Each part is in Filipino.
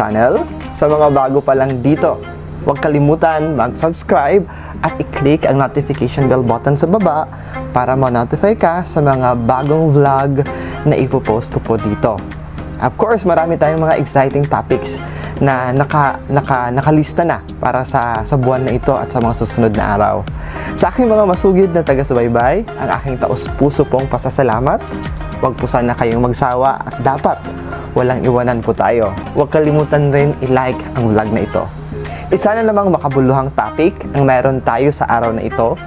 channel. Sa mga bago pa lang dito, huwag kalimutan mag-subscribe at i-click ang notification bell button sa baba para ma-notify ka sa mga bagong vlog na ipopost ko po dito. Of course, marami tayong mga exciting topics na nakalista na para sa buwan na ito at sa mga susunod na araw. Sa aking mga masugid na taga-subaybay, ang aking taos-puso pong pasasalamat. Huwag po sana kayong magsawa at dapat walang iwanan po tayo. Huwag kalimutan rin i-like ang vlog na ito. Isa na namang makabuluhang topic ang meron tayo sa araw na ito,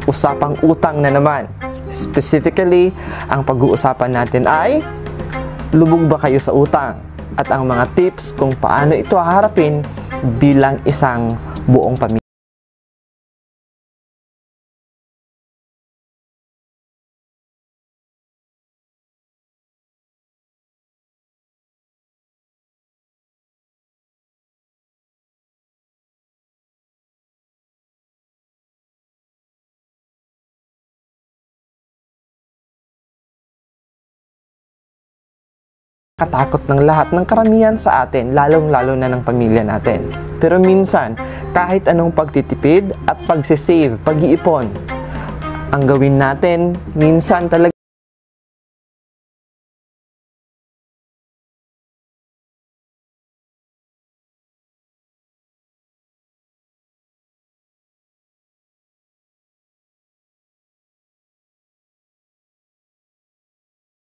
usapang utang na naman. Specifically, ang pag-uusapan natin ay lubog ba kayo sa utang? At ang mga tips kung paano ito haharapin bilang isang buong pamilya. Katakot ng lahat ng karamihan sa atin, lalong-lalo na ng pamilya natin. Pero minsan, kahit anong pagtitipid at pagsisave, pag-iipon, ang gawin natin, minsan talaga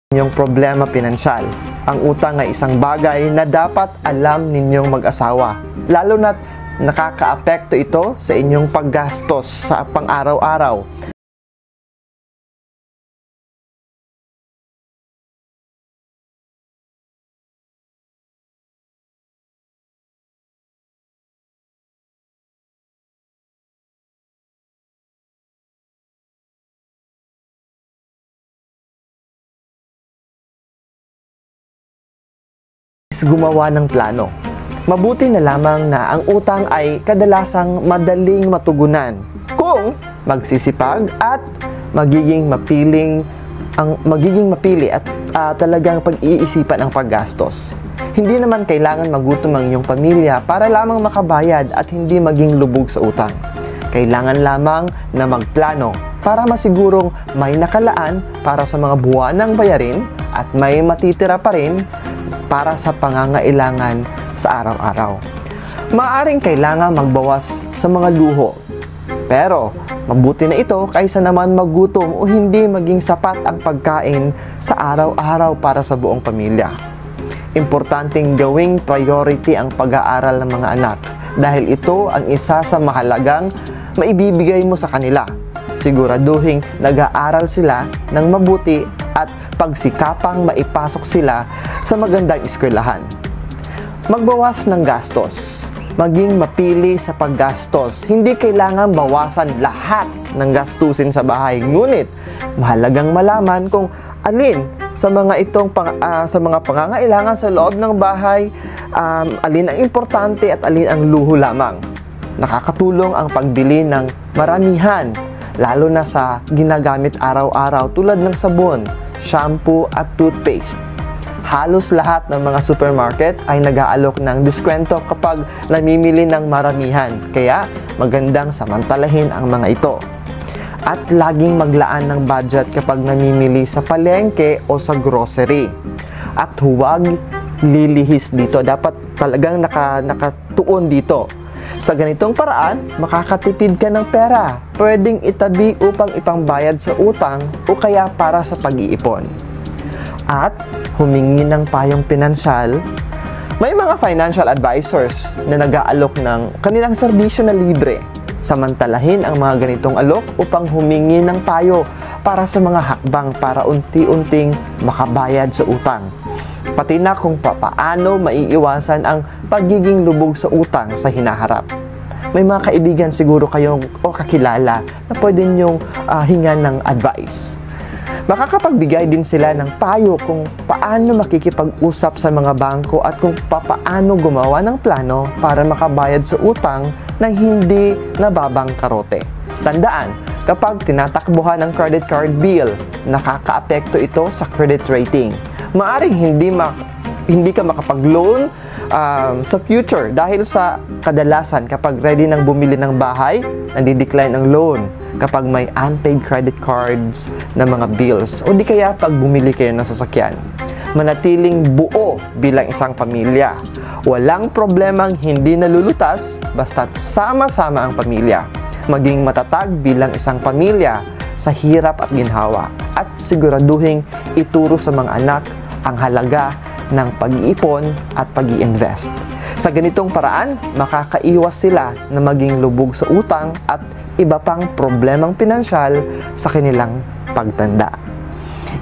yung problema pinansyal. Ang utang ay isang bagay na dapat alam ninyong mag-asawa. Lalo na't nakakaapekto ito sa inyong paggastos sa pang-araw-araw. Gumawa ng plano. Mabuti na lamang na ang utang ay kadalasang madaling matugunan kung magsisipag at magiging mapili at talagang pag-iisipan ang paggastos. Hindi naman kailangan magutom ang iyong pamilya para lamang makabayad at hindi maging lubog sa utang. Kailangan lamang na magplano para masigurong may nakalaan para sa mga buwanang bayarin at may matitira pa rin para sa pangangailangan sa araw-araw. Maaring kailangan magbawas sa mga luho. Pero, mabuti na ito kaysa naman magutom o hindi maging sapat ang pagkain sa araw-araw para sa buong pamilya. Importanteng gawing priority ang pag-aaral ng mga anak dahil ito ang isa sa mahalagang maibibigay mo sa kanila. Siguraduhin nag-aaral sila ng mabuti at pagsikapang maipasok sila sa magandang eskwelahan. Magbawas ng gastos. Maging mapili sa paggastos. Hindi kailangan bawasan lahat ng gastusin sa bahay. Ngunit, mahalagang malaman kung alin sa mga pangangailangan sa loob ng bahay, alin ang importante at alin ang luho lamang. Nakakatulong ang pagbili ng maramihan, lalo na sa ginagamit araw-araw tulad ng sabon, shampoo at toothpaste. Halos lahat ng mga supermarket ay nag-aalok ng diskwento kapag namimili ng maramihan. Kaya magandang samantalahin ang mga ito. At laging maglaan ng budget kapag namimili sa palengke o sa grocery. At huwag lilihis dito. Dapat talagang nakatuon dito. Sa ganitong paraan, makakatipid ka ng pera. Pwedeng itabi upang ipangbayad sa utang o kaya para sa pag-iipon. At humingi ng payong pinansyal. May mga financial advisors na nag-aalok ng kanilang serbisyo na libre. Samantalahin ang mga ganitong alok upang humingi ng payo para sa mga hakbang para unti-unting makabayad sa utang. Pati na kung paano maiiwasan ang pagiging lubog sa utang sa hinaharap. May mga kaibigan siguro kayong o kakilala na pwede nyong hingan ng advice. Makakapagbigay din sila ng payo kung paano makikipag-usap sa mga bangko at kung paano gumawa ng plano para makabayad sa utang na hindi nababangkarote. Tandaan, kapag tinatakbuhan ng credit card bill, nakakaapekto ito sa credit rating. Maaring hindi ka makapag-loan sa future. Dahil sa kadalasan, kapag ready nang bumili ng bahay, nandi-decline ang loan. Kapag may unpaid credit cards na mga bills, o di kaya pag bumili kayo ng sasakyan. Manatiling buo bilang isang pamilya. Walang problemang hindi nalulutas basta't sama-sama ang pamilya. Maging matatag bilang isang pamilya sa hirap at ginhawa. At siguraduhing ituro sa mga anak ang halaga ng pag-iipon at pag-i-invest. Sa ganitong paraan, makakaiwas sila na maging lubog sa utang at iba pang problemang pinansyal sa kanilang pagtanda.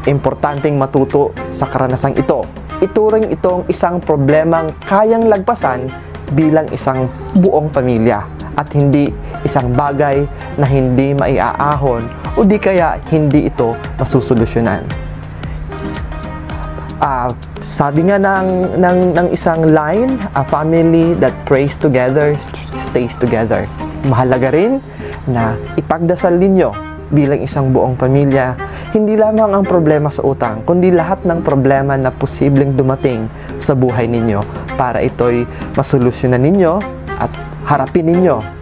Importanteng matuto sa karanasang ito. Ituring itong isang problemang kayang lagpasan bilang isang buong pamilya at hindi isang bagay na hindi maiaahon o di kaya hindi ito masusolusyonan. Sabi nga ng isang line, a family that prays together stays together. Mahalaga rin na ipagdasal ninyo bilang isang buong pamilya, hindi lamang ang problema sa utang, kundi lahat ng problema na posibleng dumating sa buhay ninyo para ito'y masolusyonan ninyo at harapin ninyo.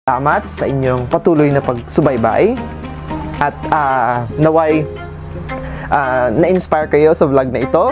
Salamat sa inyong patuloy na pagsubaybay at naway na-inspire kayo sa vlog na ito.